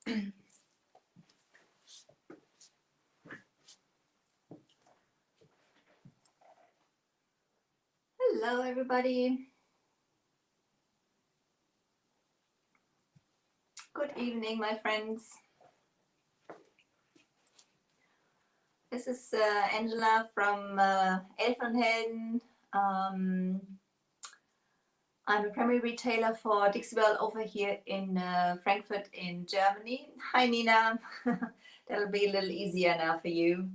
Hello, everybody. Good evening, my friends. This is Angela from Elfen Helden. I'm a primary retailer for Dixie Belle over here in Frankfurt in Germany. Hi, Nina. That'll be a little easier now for you.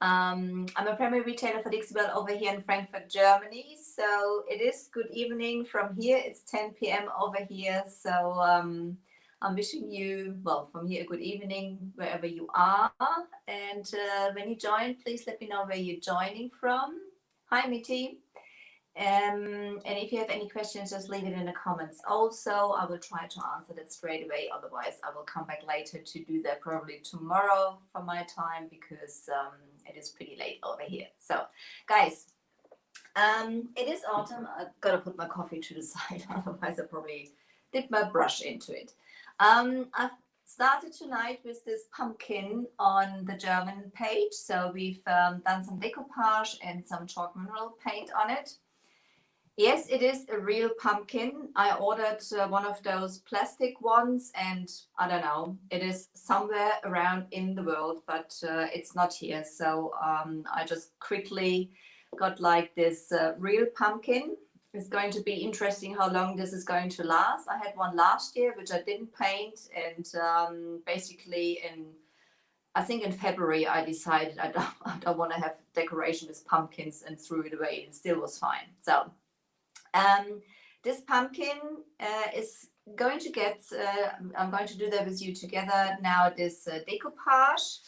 I'm a primary retailer for Dixie Belle over here in Frankfurt, Germany. So it is good evening from here. It's 10 p.m. over here. So I'm wishing you, well, from here, a good evening wherever you are. And when you join, please let me know where you're joining from. Hi, Mitty. And if you have any questions, just leave it in the comments. Also, I will try to answer that straight away. Otherwise, I will come back later to do that probably tomorrow for my time, because it is pretty late over here. So, guys, it is autumn. I've got to put my coffee to the side. Otherwise, I probably dip my brush into it. I've started tonight with this pumpkin on the German page. So we've done some decoupage and some chalk mineral paint on it. Yes, it is a real pumpkin. I ordered one of those plastic ones, and I don't know, it is somewhere around in the world, but it's not here. So I just quickly got like this real pumpkin. It's going to be interesting how long this is going to last. I had one last year, which I didn't paint, and basically I think in February I decided I don't want to have decoration with pumpkins, and threw it away, and still was fine. So this pumpkin is going to get, I'm going to do that with you together now, this decoupage,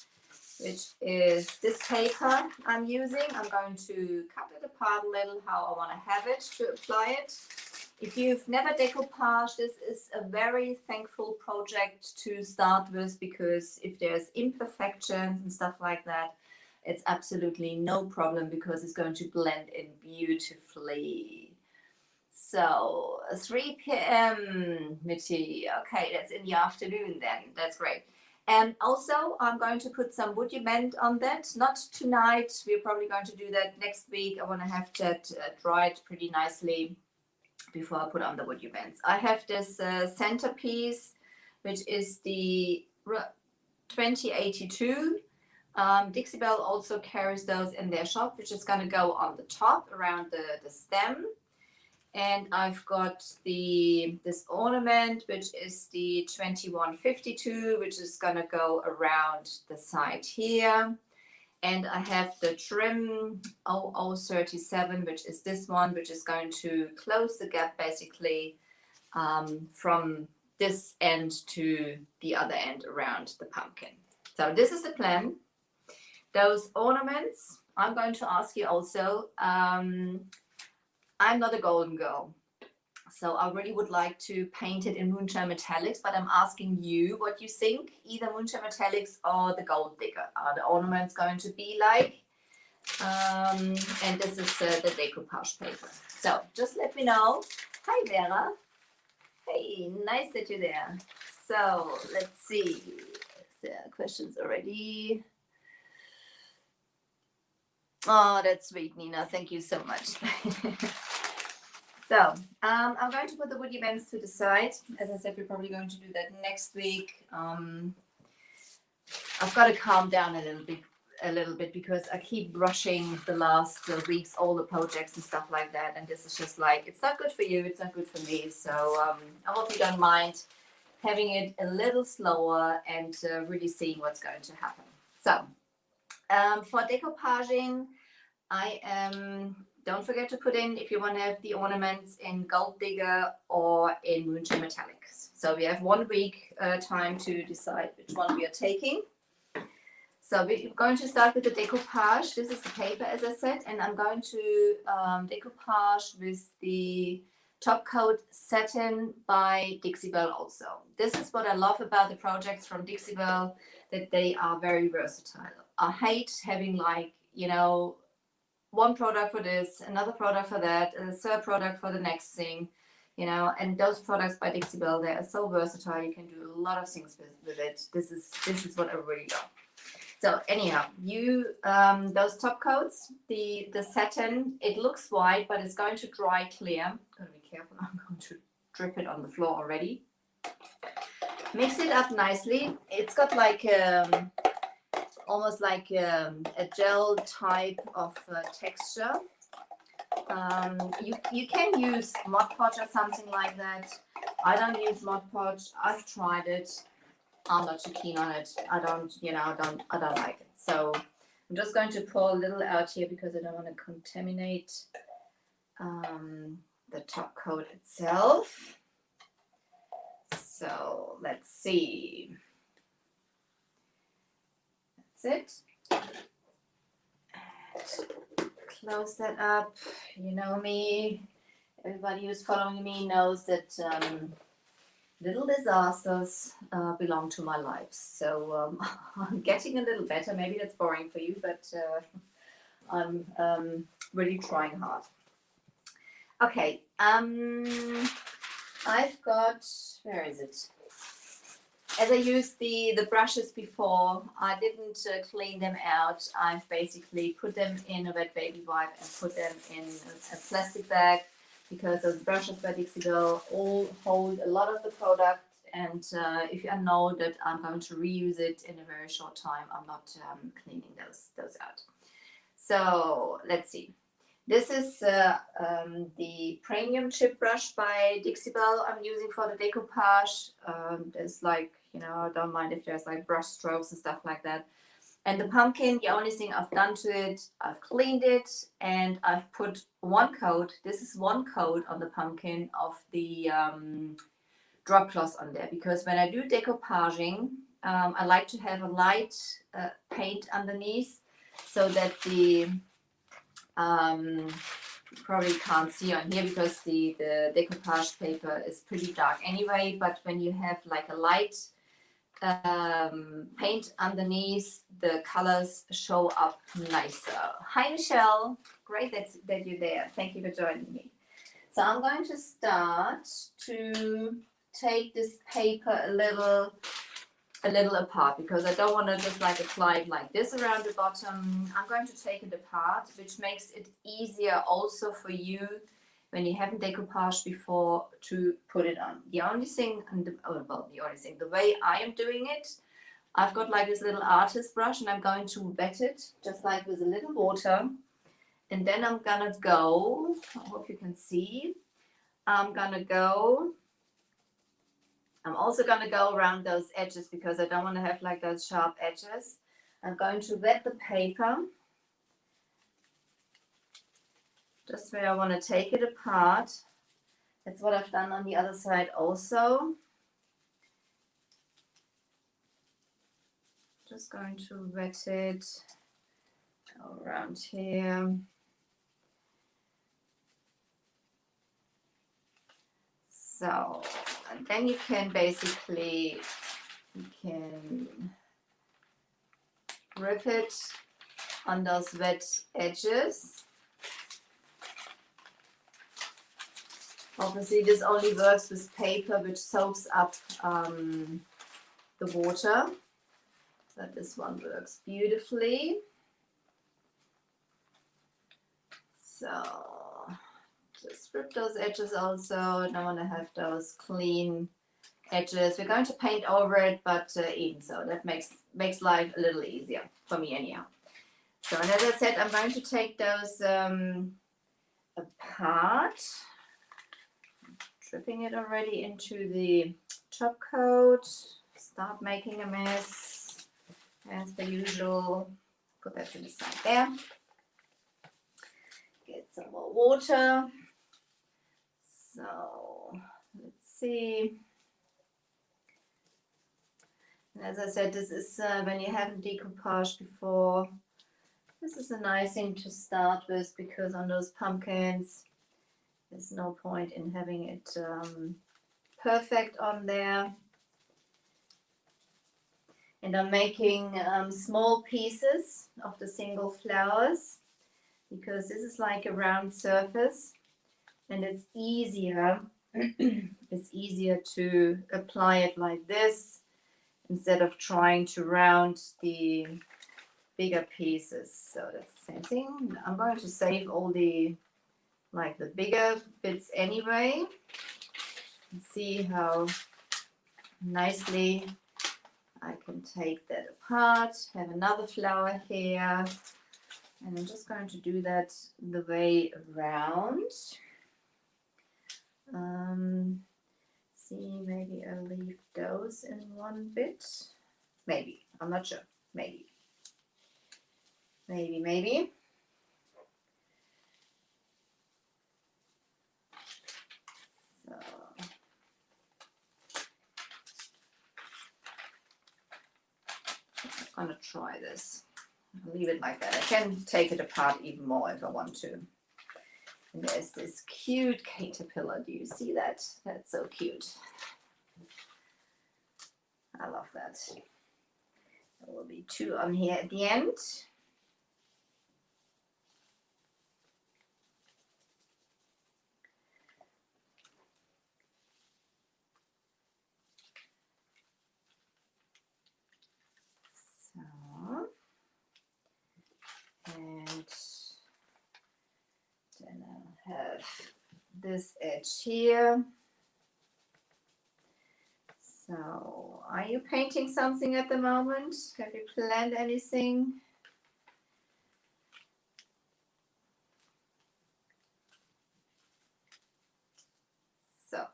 which is this paper I'm using. I'm going to cut it apart a little how I want to have it to apply it. If you've never decoupaged, this is a very thankful project to start with, because if there's imperfections and stuff like that, it's absolutely no problem, because it's going to blend in beautifully. So 3 p.m. Mitty. Okay, that's in the afternoon then. That's great. And also, I'm going to put some WoodUBend on that. Not tonight. We're probably going to do that next week. I want to have that dried pretty nicely before I put on the WoodUBends. I have this centerpiece, which is the 2082. Dixie Belle also carries those in their shop, which is going to go on the top around the stem. And I've got this ornament, which is the 2152, which is going to go around the side here. And I have the trim 0037, which is this one, which is going to close the gap basically from this end to the other end around the pumpkin. So this is the plan. Those ornaments, I'm going to ask you also, I'm not a golden girl, so I really would like to paint it in Moonshine Metallics, but I'm asking you what you think, either Moonshine Metallics or the Gold Digger. Are the ornaments going to be like? And this is the decoupage paper. So just let me know. Hi, Vera. Hey, nice that you're there. So let's see. There are questions already. Oh, that's sweet, Nina. Thank you so much. So I'm going to put the WoodUBends to the side. As I said, we're probably going to do that next week. I've got to calm down a little bit because I keep rushing the last weeks, all the projects and stuff like that. And this is just like, it's not good for you. It's not good for me. So I hope you don't mind having it a little slower and really seeing what's going to happen. So for decoupaging, I am, don't forget to put in, if you want to have the ornaments in Gold Digger or in Moonshine Metallics. So we have 1 week time to decide which one we are taking. So we're going to start with the decoupage. This is the paper, as I said, and I'm going to decoupage with the Top Coat Satin by Dixie Belle also. This is what I love about the projects from Dixie Belle, that they are very versatile. I hate having, like, you know, one product for this, another product for that, and a third product for the next thing. you know. And those products by Dixie Belle, they are so versatile. You can do a lot of things with it. This is what I really love. So anyhow, you those top coats, the satin, it looks white, but it's going to dry clear. Gotta be careful. I'm going to drip it on the floor already. Mix it up nicely. It's got like almost like a gel type of texture. You can use Mod Podge or something like that. I don't use Mod Podge. I've tried it. I'm not too keen on it. I don't like it. So I'm just going to pour a little out here because I don't want to contaminate the top coat itself. So let's see. That's it. And close that up. You know me. Everybody who's following me knows that little disasters belong to my life. So I'm getting a little better. Maybe that's boring for you, but I'm really trying hard. Okay. I've got, where is it? As I used the brushes before, I didn't clean them out. I've basically put them in a wet baby wipe and put them in a plastic bag, because those brushes by Dixie Belle all hold a lot of the product. And if you know that I'm going to reuse it in a very short time, I'm not cleaning those out. So let's see. This is the premium chip brush by Dixie Belle I'm using for the decoupage. There's like, you know, I don't mind if there's like brush strokes and stuff like that. And the pumpkin, the only thing I've done to it, I've cleaned it and I've put one coat. This is one coat on the pumpkin of the drop cloth on there, because when I do decoupaging, I like to have a light paint underneath so that the probably can't see on here because the decoupage paper is pretty dark anyway, but when you have like a light paint underneath, the colors show up nicer. Hi Michelle, great that you're there. Thank you for joining me. So I'm going to start to take this paper a little apart, because I don't want to just like apply it like this around the bottom. I'm going to take it apart, which makes it easier also for you when you haven't decoupaged before to put it on. The only thing, the way I am doing it, I've got like this little artist brush and I'm going to wet it just like with a little water. And then I'm gonna go, I hope you can see, I'm also going to go around those edges because I don't want to have like those sharp edges. I'm going to wet the paper just where I want to take it apart. That's what I've done on the other side also. Just going to wet it around here. So, and then you can basically, rip it on those wet edges. Obviously this only works with paper which soaks up the water, but this one works beautifully. So just rip those edges also. I don't want to have those clean edges. We're going to paint over it, but even so, that makes life a little easier for me anyhow. So, and as I said, I'm going to take those apart. Dripping it already into the top coat. Start making a mess as per usual. Put that to the side there. Get some more water. So let's see. And as I said, this is when you haven't decoupaged before. This is a nice thing to start with, because on those pumpkins, there's no point in having it perfect on there. And I'm making small pieces of the single flowers, because this is like a round surface and it's easier it's easier to apply it like this instead of trying to round the bigger pieces. So that's the same thing. I'm going to save all the bigger bits anyway, and see how nicely I can take that apart. Have another flower here, and I'm just going to do that the way around. See, maybe I'll leave those in one bit. Maybe, I'm not sure. Maybe. So, I'm gonna try this. I'll leave it like that. I can take it apart even more if I want to. And there's this cute caterpillar. Do you see that? That's so cute. I love that. There will be two on here at the end. So, and then I'll have this edge here. So, are you painting something at the moment? Have you planned anything? So,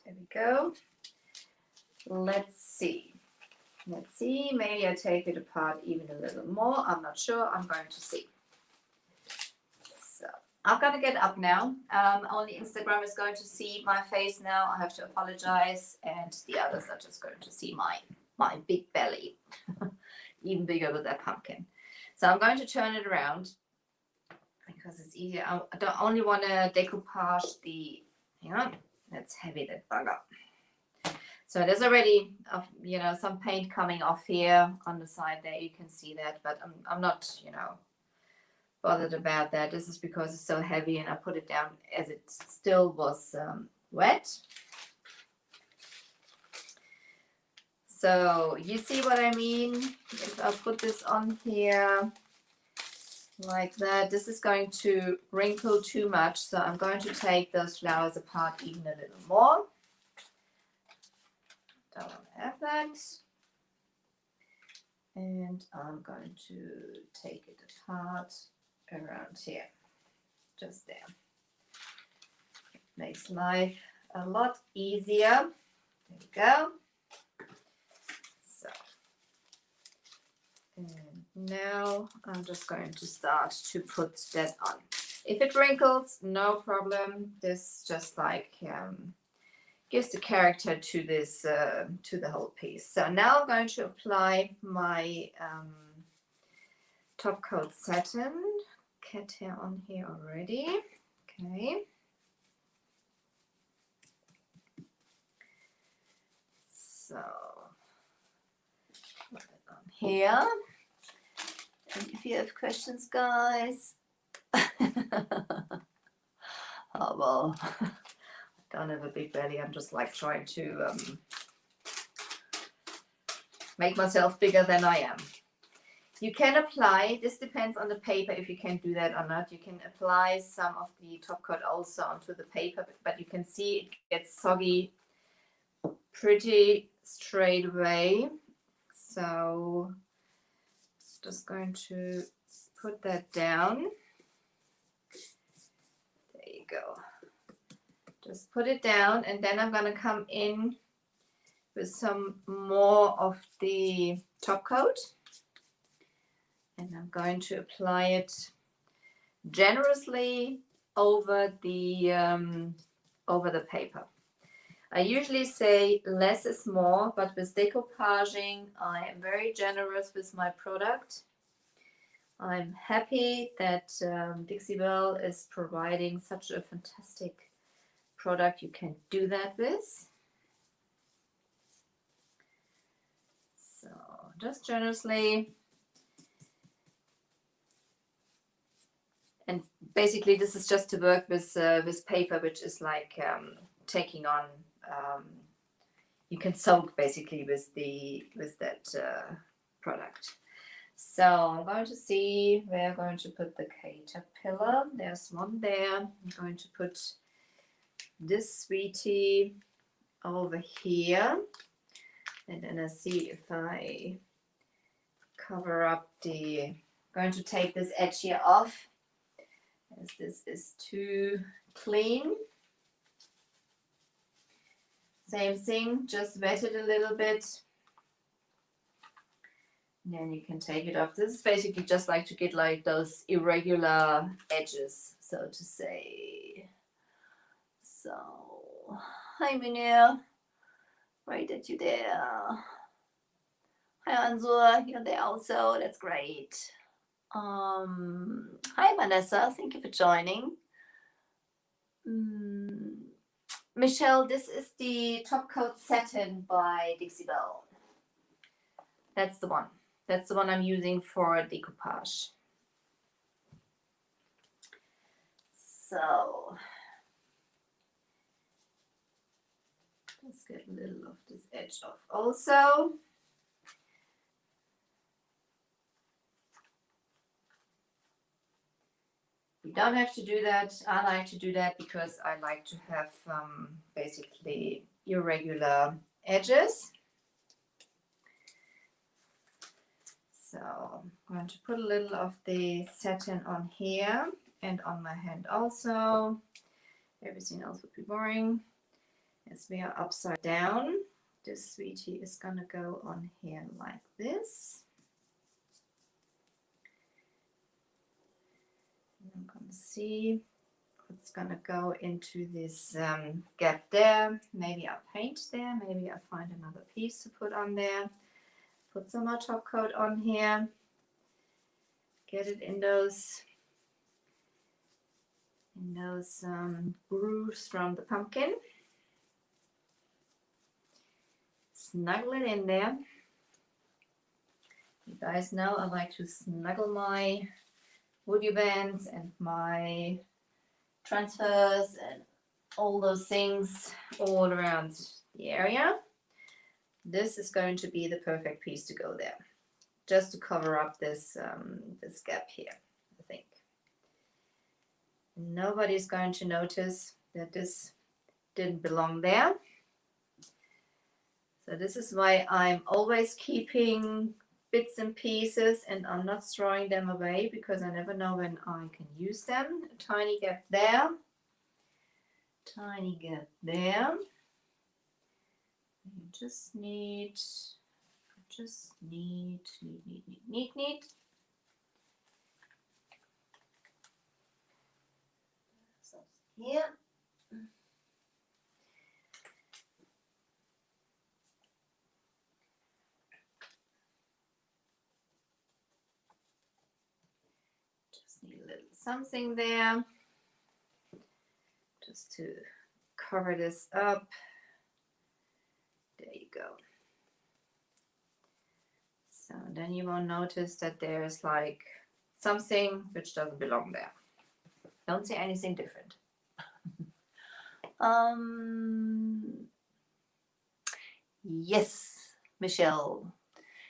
there we go. Let's see. Maybe I take it apart even a little more. I'm not sure. I'm going to see. So, I'm going to get up now. Only Instagram is going to see my face now. I have to apologize. And the others are just going to see my big belly. Even bigger with that pumpkin. So I'm going to turn it around because it's easier. I don't only want to decoupage the, hang on, that's heavy, that bugger. So there's already, some paint coming off here on the side there. You can see that, but I'm not, bothered about that. This is because it's so heavy and I put it down as it still was wet. So you see what I mean? If I put this on here like that, this is going to wrinkle too much. So I'm going to take those flowers apart even a little more. Don't want to have that. And I'm going to take it apart around here. Just there. Makes life a lot easier. There we go. So, and now I'm just going to start to put that on. If it wrinkles, no problem. This just like gives the character to this to the whole piece. So now I'm going to apply my top coat satin. Cat hair on here already. Okay. So put it on here. And if you have questions, guys. Oh well. Don't have a big belly. I'm just like trying to make myself bigger than I am. You can apply, this depends on the paper if you can do that or not. You can apply some of the top coat also onto the paper, but you can see it gets soggy pretty straight away. So just going to put that down. There you go. Just put it down, and then I'm going to come in with some more of the top coat, and I'm going to apply it generously over the paper. I usually say less is more, but with decoupaging, I am very generous with my product. I'm happy that Dixie Belle is providing such a fantastic product you can do that with. So just generously. And basically this is just to work with paper which is like taking on, you can soak basically with that product. So I'm going to see where I'm going to put the caterpillar. There's one there. I'm going to put this sweetie over here, and then I see if I cover up the, going to take this edge here off, as this is too clean. Same thing, just wet it a little bit. And then you can take it off. This is basically just like to get like those irregular edges, so to say. So, hi Munir, great that you're there. Hi Ansur, you're there also, that's great. Hi Vanessa, thank you for joining. Michelle, this is the top coat satin by Dixie Belle. That's the one. That's the one I'm using for decoupage. So let's get a little of this edge off also. You don't have to do that. I like to do that because I like to have basically irregular edges. So I'm going to put a little of the satin on here and on my hand also. Everything else would be boring. As we are upside down, this sweetie is going to go on here like this. I'm going to see what's going to go into this gap there. Maybe I'll paint there. Maybe I'll find another piece to put on there. Put some more top coat on here. Get it in those grooves from the pumpkin. Snuggle it in there. You guys know I like to snuggle my WoodUBends and my transfers and all those things all around the area. This is going to be the perfect piece to go there, just to cover up this this gap here. I think nobody's going to notice that this didn't belong there. So this is why I'm always keeping bits and pieces and I'm not throwing them away, because I never know when I can use them. A tiny gap there, tiny gap there. You just need so here. Just need a little something there, just to cover this up. There you go. So then you won't notice that there's like something which doesn't belong there. Don't say anything different. Yes, Michelle.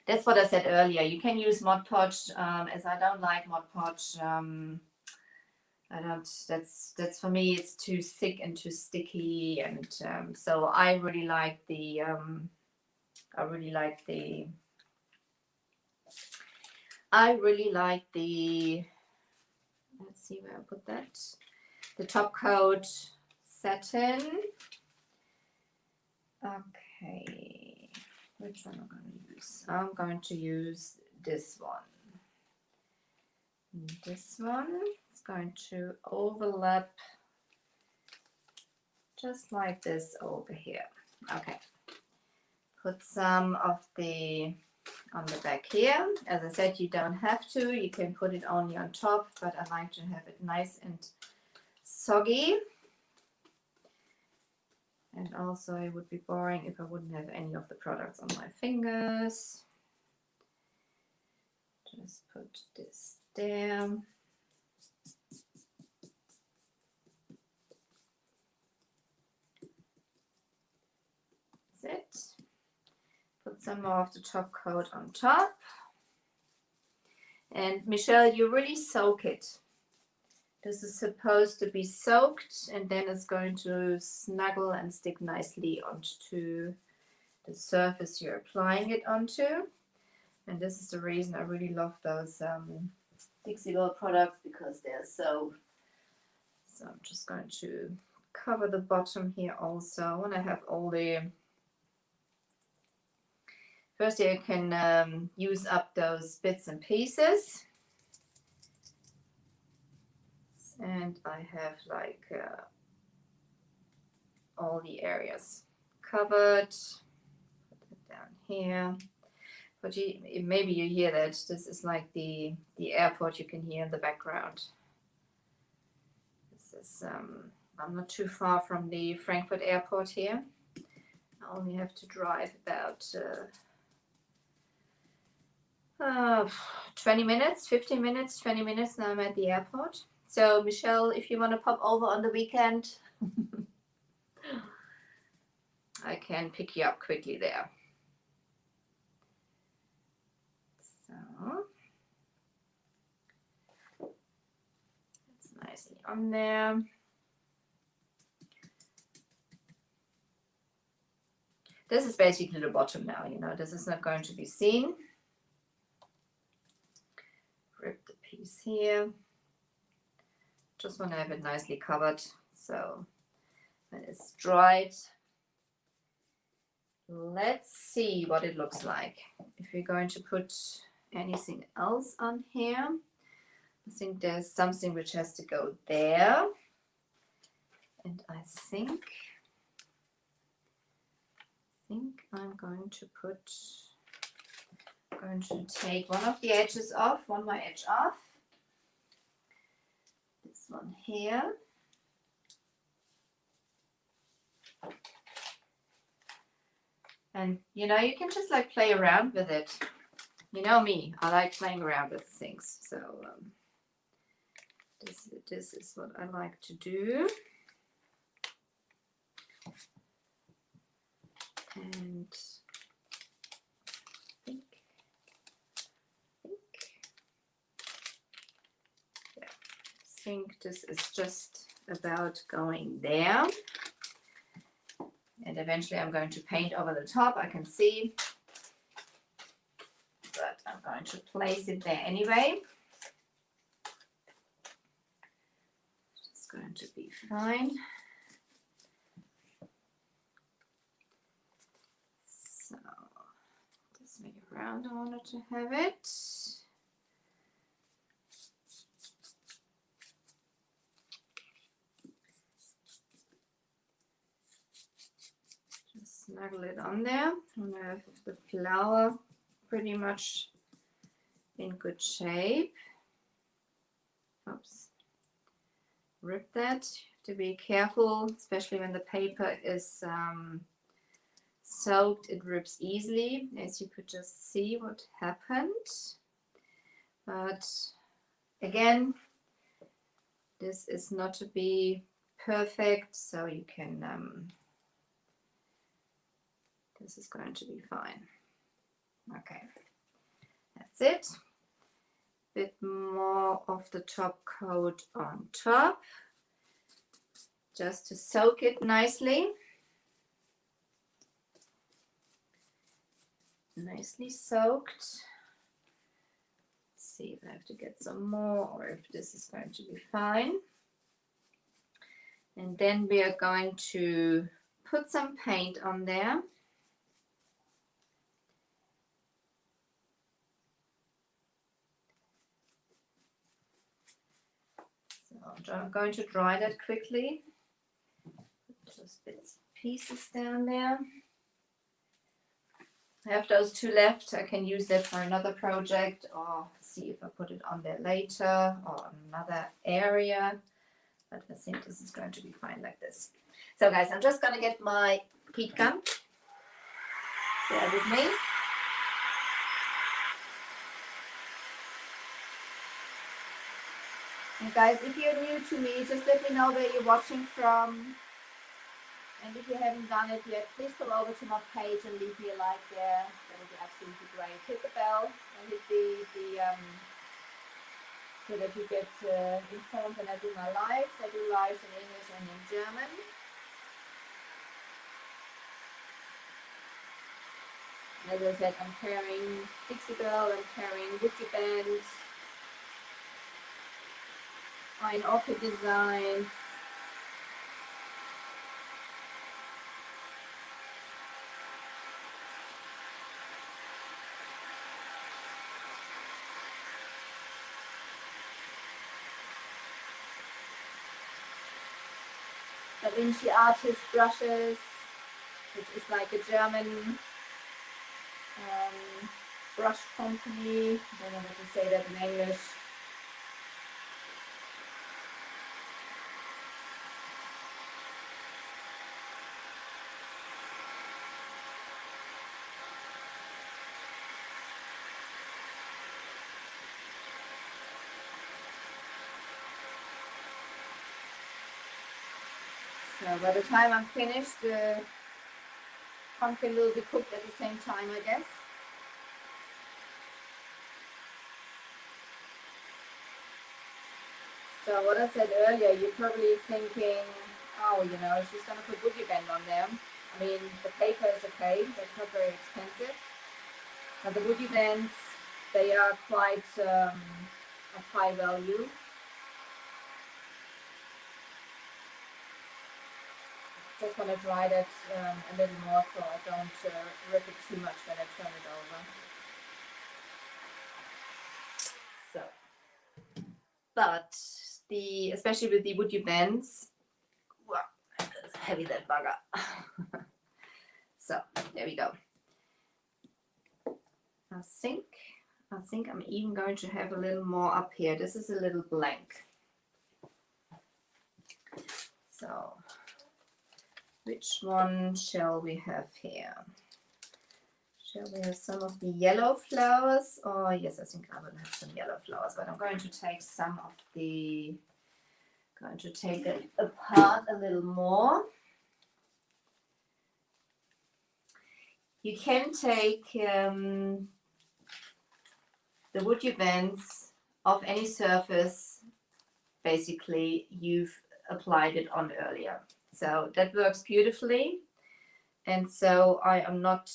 That's what I said earlier. You can use Mod Podge, as I don't like Mod Podge. I don't. That's for me. It's too thick and too sticky, and so I really like the. I really like the. Let's see where I put that. The top coat satin. Okay, which one am I going to use? I'm going to use this one. This one is going to overlap just like this over here. Okay. Put some of the on the back here. As I said, you don't have to. You can put it only on top, but I like to have it nice and soggy. And also it would be boring if I wouldn't have any of the products on my fingers. Just put this there. put some more of the top coat on top. And Michelle, you really soak it. This is supposed to be soaked, and then it's going to snuggle and stick nicely onto the surface you're applying it onto. And this is the reason I really love those Dixie Belle products, because they're so I'm just going to cover the bottom here also. I want to have all the, first you can use up those bits and pieces. And I have like all the areas covered. Put it down here. But maybe you hear that this is like the airport you can hear in the background. This is I'm not too far from the Frankfurt airport here. I only have to drive about 20 minutes, 15 minutes, 20 minutes. Now I'm at the airport. So Michelle, if you want to pop over on the weekend, I can pick you up quickly there. So it's nicely on there. This is basically the bottom now, you know, this is not going to be seen. Rip the piece here. Just want to have it nicely covered, so when it's dried, let's see what it looks like. If we're going to put anything else on here, I think there's something which has to go there, and I think I'm going to take one of the edges off, one more edge off. This one here. And you know, you can just like play around with it. You know me, I like playing around with things. So this is what I like to do. And I think this is just about going there. And eventually I'm going to paint over the top, I can see. But I'm going to place it there anyway. It's going to be fine. So this way around I wanted to have it. Snuggle it on there, and I have the flower pretty much in good shape. Oops, rip that. You have to be careful, especially when the paper is soaked, it rips easily, as you could just see what happened. But again, this is not to be perfect, so you can this is going to be fine. Okay, that's it. Bit more of the top coat on top, just to soak it nicely. Nicely soaked. Let's see if I have to get some more or if this is going to be fine. And then we are going to put some paint on there. So I'm going to dry that quickly. Put those bits and pieces down there. I have those two left. I can use that for another project, or see if I put it on there later or another area. But I think this is going to be fine like this. So guys, I'm just going to get my heat gun. Bear with me. And guys, if you're new to me, just let me know where you're watching from. And if you haven't done it yet, please come over to my page and leave me a like there. That would be absolutely great. Hit the bell and hit the so that you get informed when I do my lives. I do lives in English and in German. As I said, I'm carrying Dixie Belle, I'm carrying WoodUBend, Fine Orchid Designs. Da Vinci Artist brushes, which is like a German brush company. I don't know how to say that in English. So by the time I'm finished, the pumpkin will be cooked at the same time, I guess. So what I said earlier, you're probably thinking, oh, you know, she's going to put WoodUBend on there. I mean, the paper is okay, that's not very expensive. But the WoodUBends, they are quite of high value. Just want to dry that a little more so I don't rip it too much when I turn it over. So, but especially with the WoodUBends, wow, it's heavy, that bugger. So there we go. I think I'm even going to have a little more up here. This is a little blank. So which one shall we have here? Shall we have some of the yellow flowers? Oh yes, I think I will have some yellow flowers, but I'm going to take some of the, going to take it apart a little more. You can take the WoodUBends of any surface basically you've applied it on earlier. So that works beautifully. And so I am not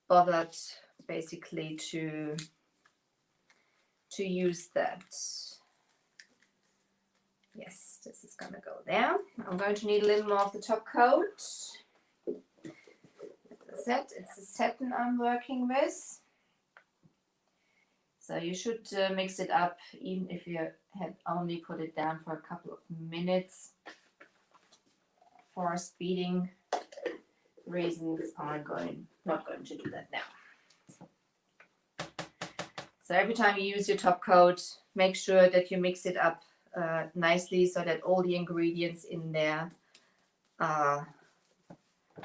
bothered basically to use that. Yes, this is going to go there. I'm going to need a little more of the top coat. As I said, it's a satin I'm working with. So you should mix it up even if you had only put it down for a couple of minutes. For speeding reasons, I'm not going to do that now. So every time you use your top coat, make sure that you mix it up nicely so that all the ingredients in there are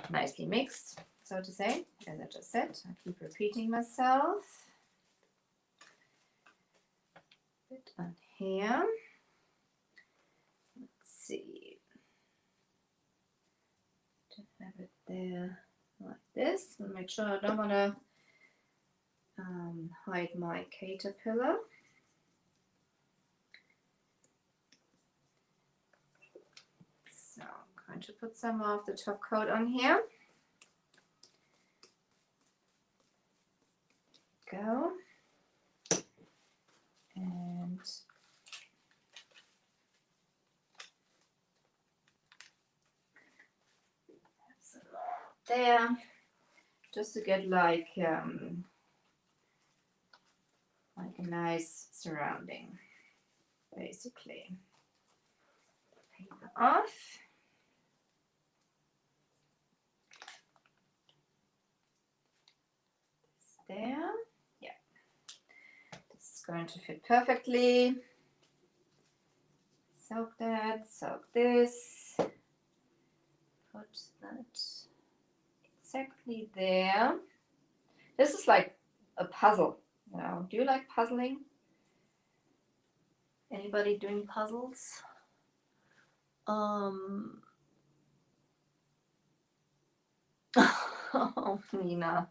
nicely mixed, so to say. As I just said, I keep repeating myself. Bit on here. Let's see. Have it there like this. And make sure I don't want to hide my caterpillar. So I'm going to put some more of the top coat on here. Go. And there, just to get like a nice surrounding, basically. Paper off. There, yeah. This is going to fit perfectly. Soak that, soak this. Put that exactly there. This is like a puzzle, you know. Do you like puzzling? Anybody doing puzzles? Oh, Nina.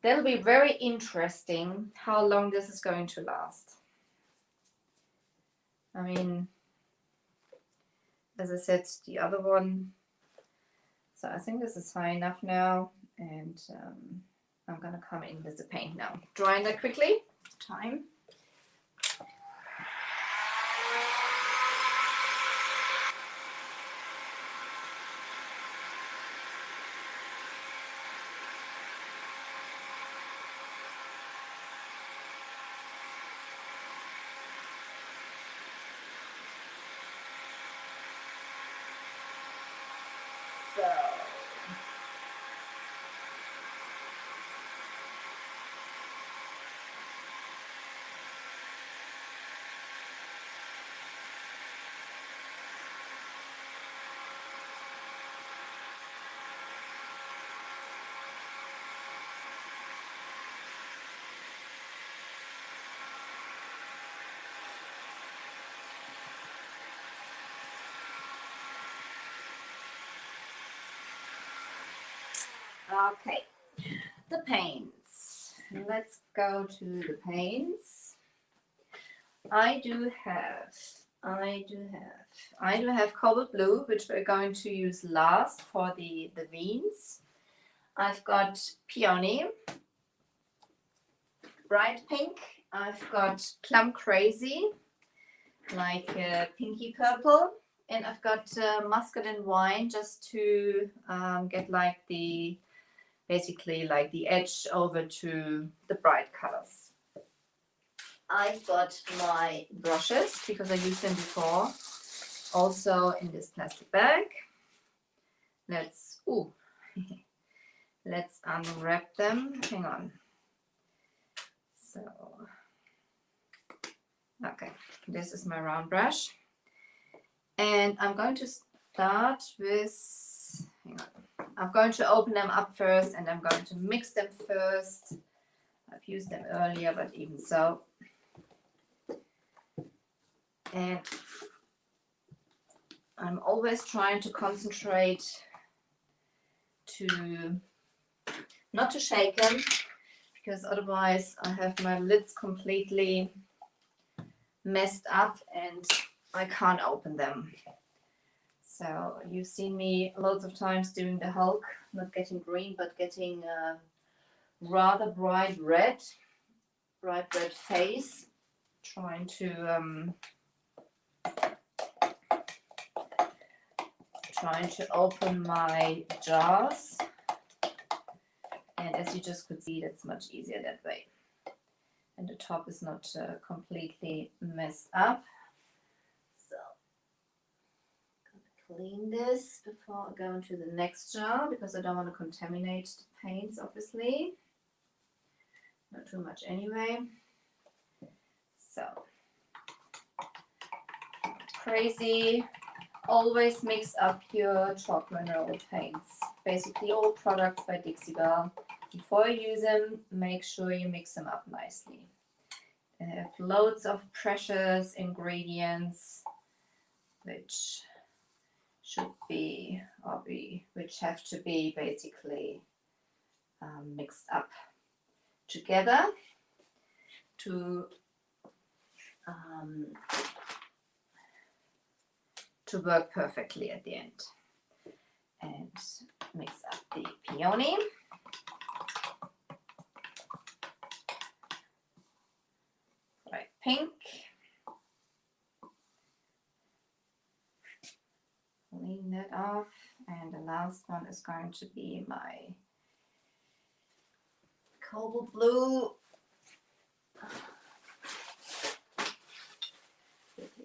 That'll be very interesting how long this is going to last. I mean, as I said, the other one, so I think this is high enough now, and I'm gonna come in with the paint now. Drying that quickly, time. So, okay, the paints. Let's go to the paints. I do have cobalt blue, which we're going to use last for the veins. I've got peony, bright pink. I've got plum crazy, like pinky purple, and I've got muscadine wine, just to get like the basically like the edge over to the bright colors. I've got my brushes because I used them before, also in this plastic bag. Let's let's unwrap them. Hang on. So, okay, this is my round brush, and I'm going to start with, hang on, I'm going to open them up first, and I'm going to mix them first. I've used them earlier, but even so. And I'm always trying to concentrate to not to shake them, because otherwise I have my lids completely messed up and I can't open them. So you've seen me loads of times doing the Hulk, not getting green, but getting a rather bright red face, trying to open my jars, and as you just could see, that's much easier that way, and the top is not completely messed up. So I'm gonna clean this before I go into the next jar, because I don't want to contaminate the paints, obviously, not too much anyway. So crazy. Always mix up your chalk mineral paints. Basically all products by Dixie Belle. Before you use them, make sure you mix them up nicely. They have loads of precious ingredients which should be, which have to be basically mixed up together to work perfectly at the end. And mix up the peony. Bright pink. Clean that off. And the last one is going to be my cobalt blue.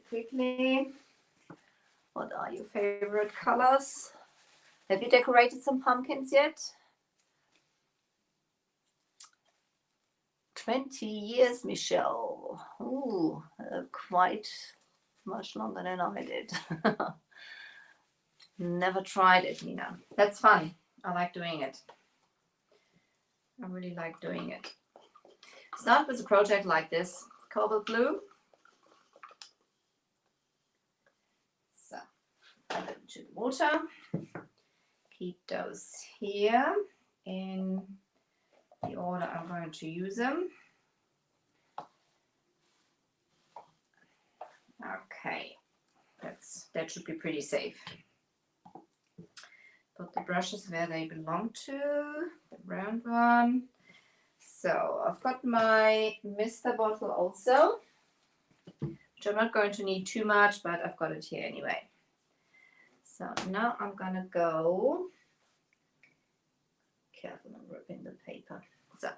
Quickly. What are your favorite colors? Have you decorated some pumpkins yet? 20 years, Michelle. Ooh, quite much longer than I did. Never tried it, Nina. That's fun. I like doing it. I really like doing it. Start with a project like this. Cobalt blue. So, add it to the water. keep those here in the order I'm going to use them. Okay, that should be pretty safe. Put the brushes where they belong to, the round one. So I've got my mister bottle also, which I'm not going to need too much, but I've got it here anyway. So now I'm gonna go, careful, I'm ripping the paper. So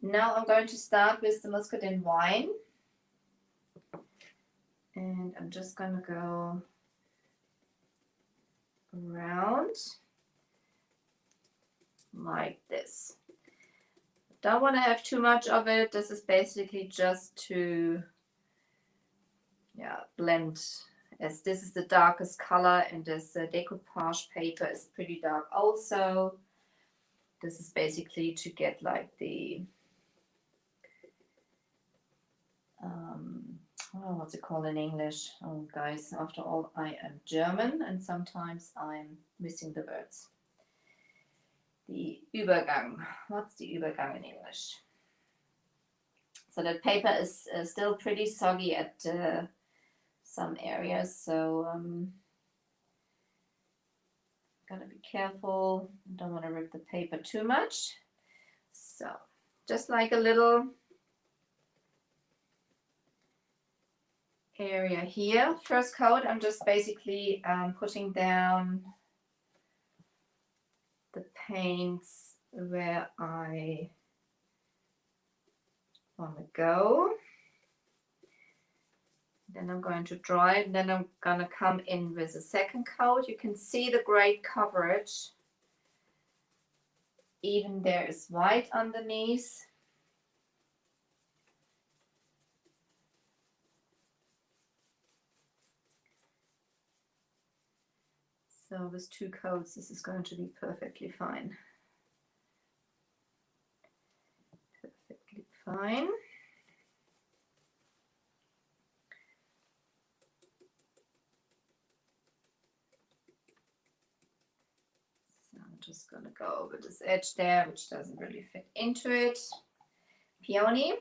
now I'm going to start with the muscadine wine. And I'm just gonna go around like this. Don't want to have too much of it. This is basically just to blend, as this is the darkest color and this decoupage paper is pretty dark also. This is basically to get like the what's it called in English? Oh guys, after all, I am German and sometimes I'm missing the words. The Übergang. What's the Übergang in English? So that paper is still pretty soggy at some areas, so gotta be careful. Don't want to rip the paper too much. So just like a little area here. First coat, I'm just basically putting down the paints where I want to go. Then I'm going to dry it, and then I'm gonna come in with a second coat. You can see the great coverage. Even there is white underneath. So with two coats, this is going to be perfectly fine. Perfectly fine. So I'm just going to go over this edge there, which doesn't really fit into it. Peony.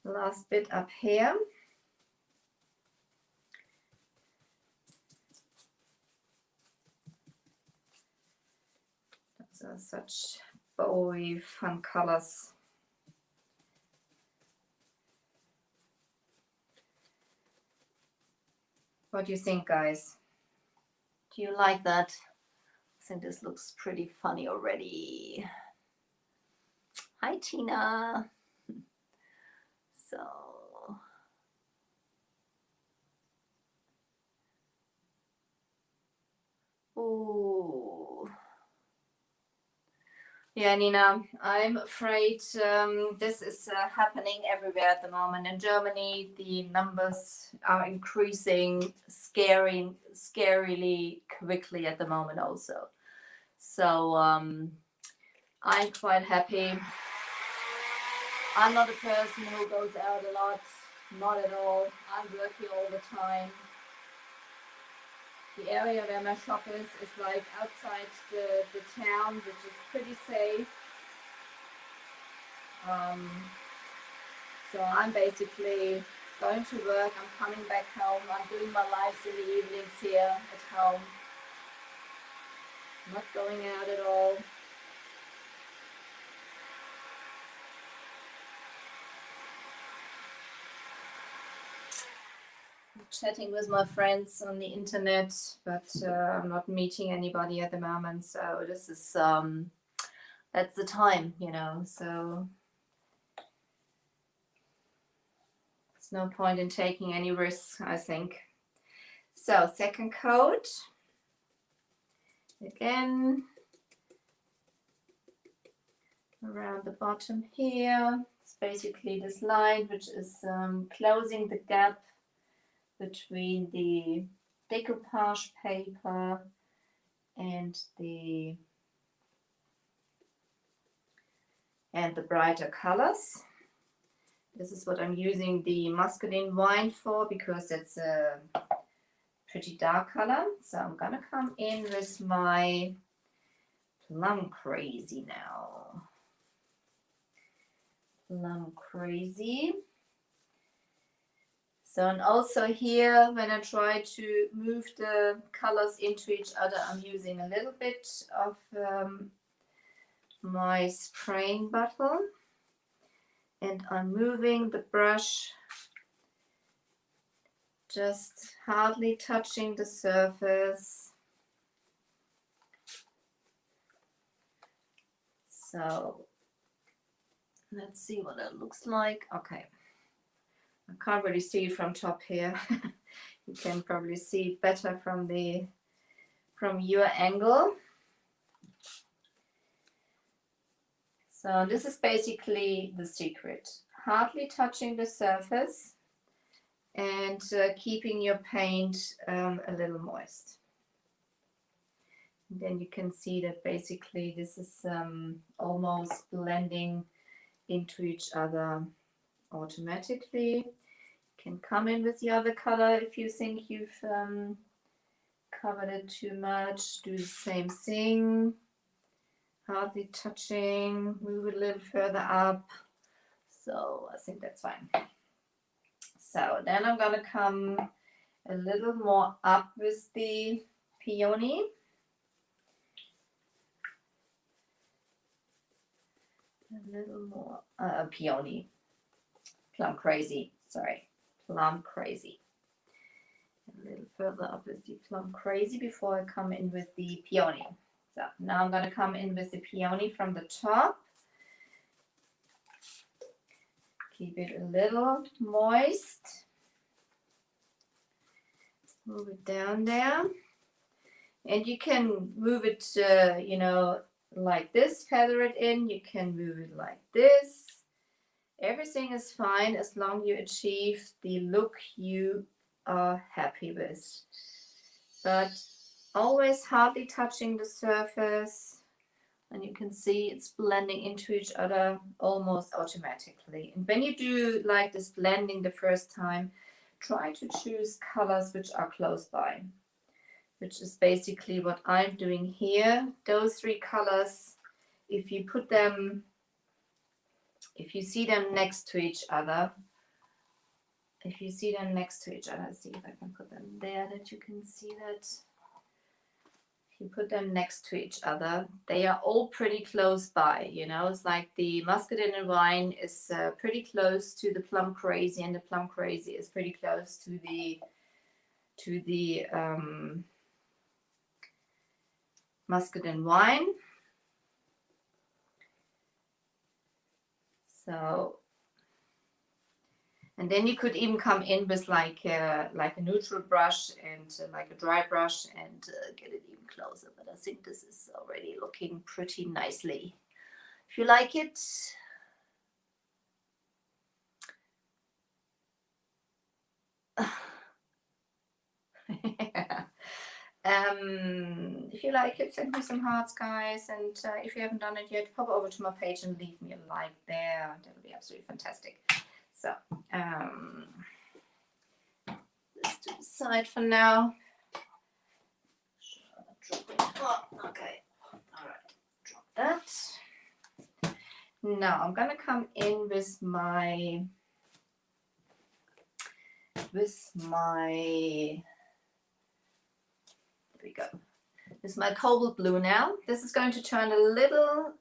The last bit up here. Those are such bowy, fun colors. What do you think, guys? Do you like that? I think this looks pretty funny already. Hi, Tina. So, oh, yeah, Nina, I'm afraid this is happening everywhere at the moment. In Germany, the numbers are increasing scarily quickly at the moment also. So I'm quite happy. I'm not a person who goes out a lot, not at all. I'm working all the time. The area where my shop is like outside the town, which is pretty safe. So I'm basically going to work, I'm coming back home, I'm doing my lives in the evenings here at home. I'm not going out at all. Chatting with my friends on the internet, but I'm not meeting anybody at the moment. So this is that's the time, you know. So there's no point in taking any risks, I think. So second coat, again around the bottom here. It's basically this line which is closing the gap between the decoupage paper and the brighter colors. This is what I'm using the muscadine wine for, because it's a pretty dark color. So I'm gonna come in with my Plum Crazy now. Plum Crazy. So, and also here, when I try to move the colors into each other, I'm using a little bit of my spraying bottle, and I'm moving the brush, just hardly touching the surface. So let's see what it looks like. Okay, I can't really see it from top here. You can probably see it better from your angle. So this is basically the secret. Hardly touching the surface and keeping your paint a little moist. And then you can see that basically this is almost blending into each other automatically. You can come in with the other color if you think you've covered it too much. Do the same thing. Hardly touching, move it a little further up. So I think that's fine. So then I'm gonna come a little more up with the peony. A little more peony. Plum Crazy, sorry. Plum Crazy. A little further up with the Plum Crazy before I come in with the peony. So now I'm gonna come in with the peony from the top. Keep it a little moist. Move it down there. And you can move it, you know, like this, feather it in. You can move it like this. Everything is fine as long as you achieve the look you are happy with. But always hardly touching the surface. And you can see it's blending into each other almost automatically. And when you do like this blending the first time, try to choose colors which are close by, which is basically what I'm doing here. Those three colors, if you put them, if you see them next to each other, let's see if I can put them there that you can see that. You put them next to each other, they are all pretty close by, you know. It's like the muscadine and wine is pretty close to the Plum Crazy, and the Plum Crazy is pretty close to the muscadine wine. So, and then you could even come in with like a neutral brush and like a dry brush and get it even closer. But I think this is already looking pretty nicely. If you like it, if you like it, send me some hearts, guys. And if you haven't done it yet, pop over to my page and leave me a like there. That would be absolutely fantastic. So, let's do the side for now. Oh, okay. All right. Drop that. Now I'm gonna come in with my there we go. This is my cobalt blue now. This is going to turn a little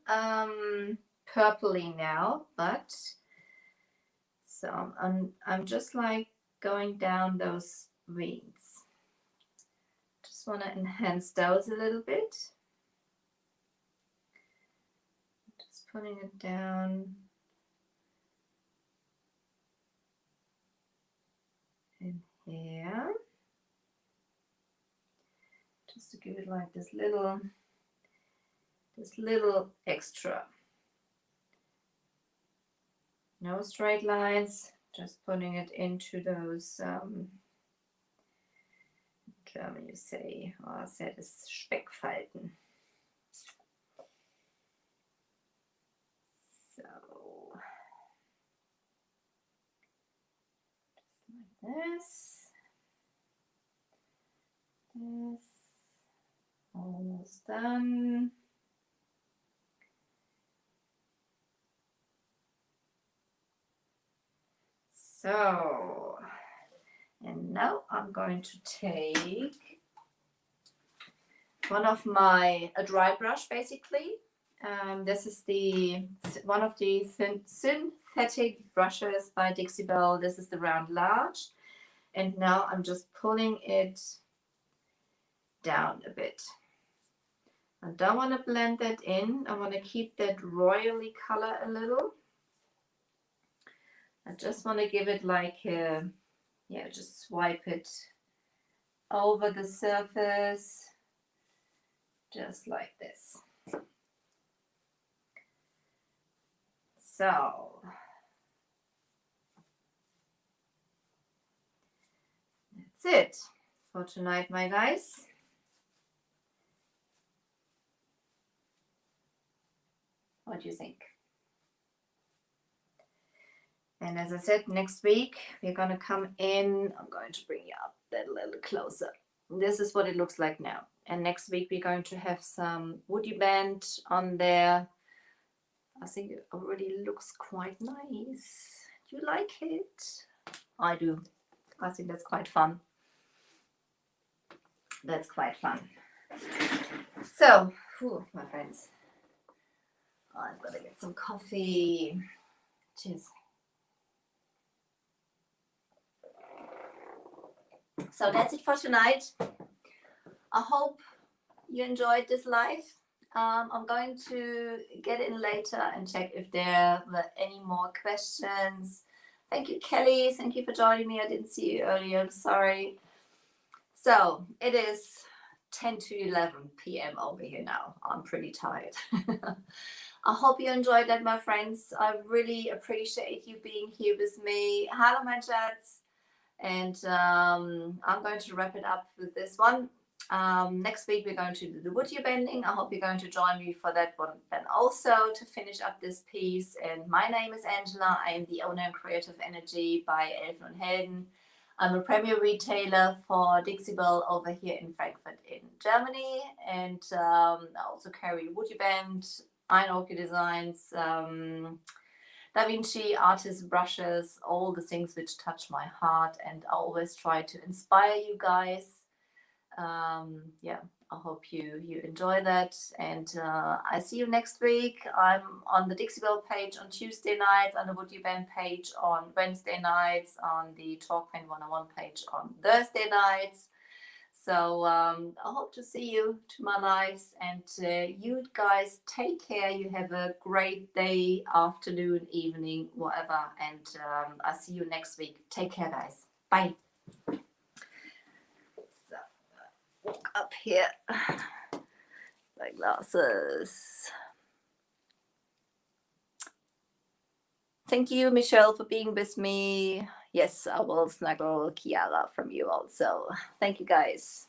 purpley now, but so I'm just like going down those veins. Just want to enhance those a little bit. Just putting it down in here. Just to give it like this little extra. No straight lines, just putting it into those, in German you say, oh, I said it's Speckfalten. So, just like this. Yes. Almost done. So, and now I'm going to take one of a dry brush basically. This is one of the synthetic brushes by Dixie Belle. This is the round large. And now I'm just pulling it down a bit. I don't want to blend that in. I want to keep that royally color a little. I just want to give it like a, yeah, just swipe it over the surface, just like this. So, that's it for tonight, my guys. What do you think? And as I said, next week we're going to come in. I'm going to bring you up that a little closer. This is what it looks like now. And next week we're going to have some WoodUBend on there. I think it already looks quite nice. Do you like it? I do. I think that's quite fun. That's quite fun. So, my friends, I've got to get some coffee. Cheers. So that's it for tonight. I hope you enjoyed this live. I'm going to get in later and check if there were any more questions. Thank you, Kelly. Thank you for joining me. I didn't see you earlier. I'm sorry. So it is 10 to 11 p.m. over here now. I'm pretty tired. I hope you enjoyed that, my friends. I really appreciate you being here with me. Hello, my chats. And I'm going to wrap it up with this one. Next week we're going to do the WoodUBending. I hope you're going to join me for that one then also to finish up this piece. And my name is Angela. I am the owner and creator of Energy by Elfen and Helden. I'm a premier retailer for Dixie Belle over here in Frankfurt in Germany. And I also carry WoodUBend, Iron Orchid Designs, Da Vinci artist brushes, all the things which touch my heart, and I always try to inspire you guys. Yeah, I hope you enjoy that, and I see you next week. I'm on the Dixie Belle page on Tuesday nights, on the WoodUBend page on Wednesday nights, on the Talk Paint 101 page on Thursday nights. So I hope to see you to my lives, and you guys take care. You have a great day, afternoon, evening, whatever, and I'll see you next week. Take care, guys. Bye. So walk up here, my glasses. Thank you, Michelle, for being with me. Yes, I will snuggle Kiara from you also. Thank you, guys.